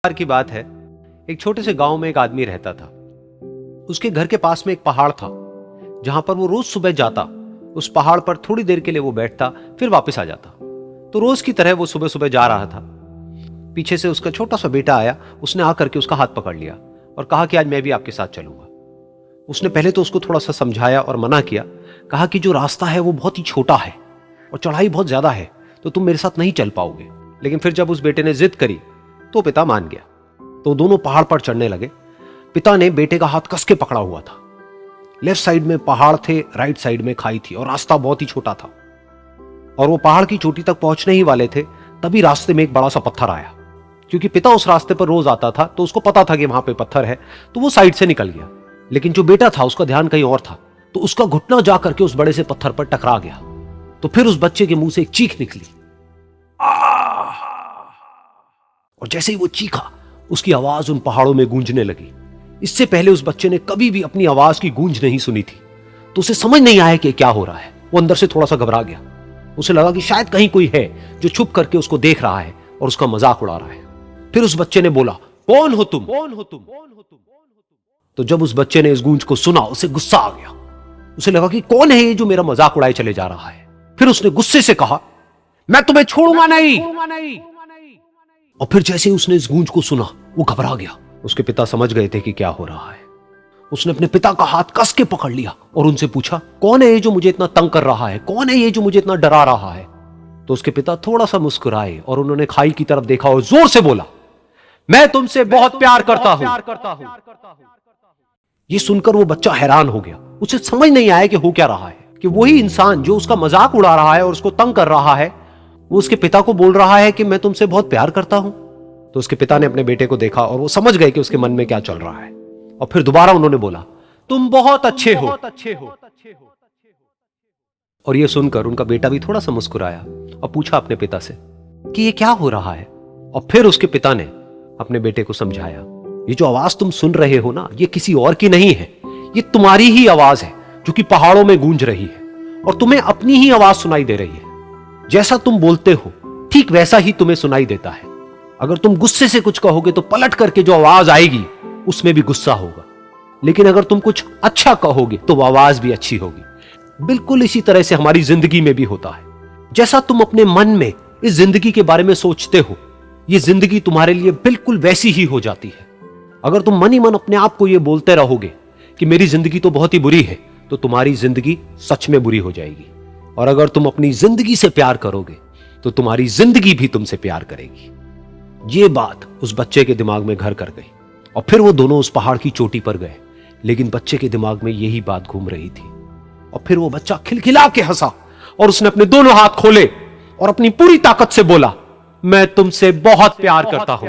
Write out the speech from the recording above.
बार की बात है, एक छोटे से गांव में एक आदमी रहता था। उसके घर के पास में एक पहाड़ था जहां पर वो रोज सुबह जाता। उस पहाड़ पर थोड़ी देर के लिए वो बैठता, फिर वापस आ जाता। तो रोज की तरह वो सुबह सुबह जा रहा था। पीछे से उसका छोटा सा बेटा आया। उसने आकर के उसका हाथ पकड़ लिया और कहा कि आज मैं भी आपके साथ चलूंगा। उसने पहले तो उसको थोड़ा सा समझाया और मना किया। कहा कि जो रास्ता है वो बहुत ही छोटा है और चढ़ाई बहुत ज्यादा है, तो तुम मेरे साथ नहीं चल पाओगे। लेकिन फिर जब उस बेटे ने जिद करी तो पिता मान गया। तो दोनों पहाड़ पर चढ़ने लगे। पिता ने बेटे का हाथ कस के पकड़ा हुआ था। लेफ्ट साइड में पहाड़ थे, राइट साइड में खाई थी और रास्ता बहुत ही छोटा था। और वो पहाड़ की चोटी तक पहुंचने ही वाले थे, तभी रास्ते में एक बड़ा सा पत्थर आया। क्योंकि पिता उस रास्ते पर रोज आता था तो उसको पता था कि वहां पे पत्थर है, तो वो साइड से निकल गया। लेकिन जो बेटा था उसका ध्यान कहीं और था, तो उसका घुटना जा करके उस बड़े से पत्थर पर टकरा गया। तो फिर उस बच्चे के मुंह से एक चीख निकली। और जैसे ही वो चीखा, उसकी आवाज उन पहाड़ों में गूंजने लगी। इससे पहले उस बच्चे ने कभी भी अपनी आवाज की गूंज नहीं सुनी थी, तो उसे समझ नहीं आया कि क्या हो रहा है। वो अंदर से थोड़ा सा घबरा गया। उसे लगा कि शायद कहीं कोई है जो छुप करके उसको देख रहा है और उसका मजाक उड़ा रहा है। फिर उस बच्चे ने बोला, कौन हो तुम? कौन हो तुम? तो जब उस बच्चे ने इस गूंज को सुना, उसे गुस्सा आ गया। उसे लगा कि कौन है ये जो मेरा मजाक उड़ाए चले जा रहा है। फिर उसने गुस्से से कहा, मैं तुम्हें छोड़ूंगा नहीं। और फिर जैसे ही उसने इस गूंज को सुना, वो घबरा गया। उसके पिता समझ गए थे कि क्या हो रहा है। उसने अपने पिता का हाथ कस के पकड़ लिया और उनसे पूछा, कौन है ये जो मुझे इतना तंग कर रहा है? कौन है ये जो मुझे इतना डरा रहा है? तो उसके पिता थोड़ा सा मुस्कुराए और उन्होंने खाई की तरफ देखा और जोर से बोला, मैं तुमसे बहुत प्यार करता हूं। ये सुनकर वो बच्चा हैरान हो गया। उसे समझ नहीं आया कि हो क्या रहा है, कि वही इंसान जो उसका मजाक उड़ा रहा है और उसको तंग कर रहा है, वो उसके पिता को बोल रहा है कि मैं तुमसे बहुत प्यार करता हूं। तो उसके पिता ने अपने बेटे को देखा और वो समझ गए कि उसके मन में क्या चल रहा है। और फिर दोबारा उन्होंने बोला, तुम बहुत अच्छे हो। और ये सुनकर उनका बेटा भी थोड़ा सा मुस्कुराया और पूछा अपने पिता से कि ये क्या हो रहा है। और फिर उसके पिता ने अपने बेटे को समझाया, ये जो आवाज तुम सुन रहे हो ना, ये किसी और की नहीं है, ये तुम्हारी ही आवाज है जो कि पहाड़ों में गूंज रही है और तुम्हें अपनी ही आवाज सुनाई दे रही है। जैसा तुम बोलते हो ठीक वैसा ही तुम्हें सुनाई देता है। अगर तुम गुस्से से कुछ कहोगे तो पलट करके जो आवाज आएगी उसमें भी गुस्सा होगा, लेकिन अगर तुम कुछ अच्छा कहोगे तो वो आवाज भी अच्छी होगी। बिल्कुल इसी तरह से हमारी जिंदगी में भी होता है। जैसा तुम अपने मन में इस जिंदगी के बारे में सोचते हो, ये जिंदगी तुम्हारे लिए बिल्कुल वैसी ही हो जाती है। अगर तुम मन ही मन अपने आप को ये बोलते रहोगे कि मेरी जिंदगी तो बहुत ही बुरी है, तो तुम्हारी जिंदगी सच में बुरी हो जाएगी। और अगर तुम अपनी जिंदगी से प्यार करोगे तो तुम्हारी जिंदगी भी तुमसे प्यार करेगी। ये बात उस बच्चे के दिमाग में घर कर गई और फिर वो दोनों उस पहाड़ की चोटी पर गए। लेकिन बच्चे के दिमाग में यही बात घूम रही थी। और फिर वो बच्चा खिलखिला के हंसा और उसने अपने दोनों हाथ खोले और अपनी पूरी ताकत से बोला, मैं तुमसे बहुत प्यार करता हूं।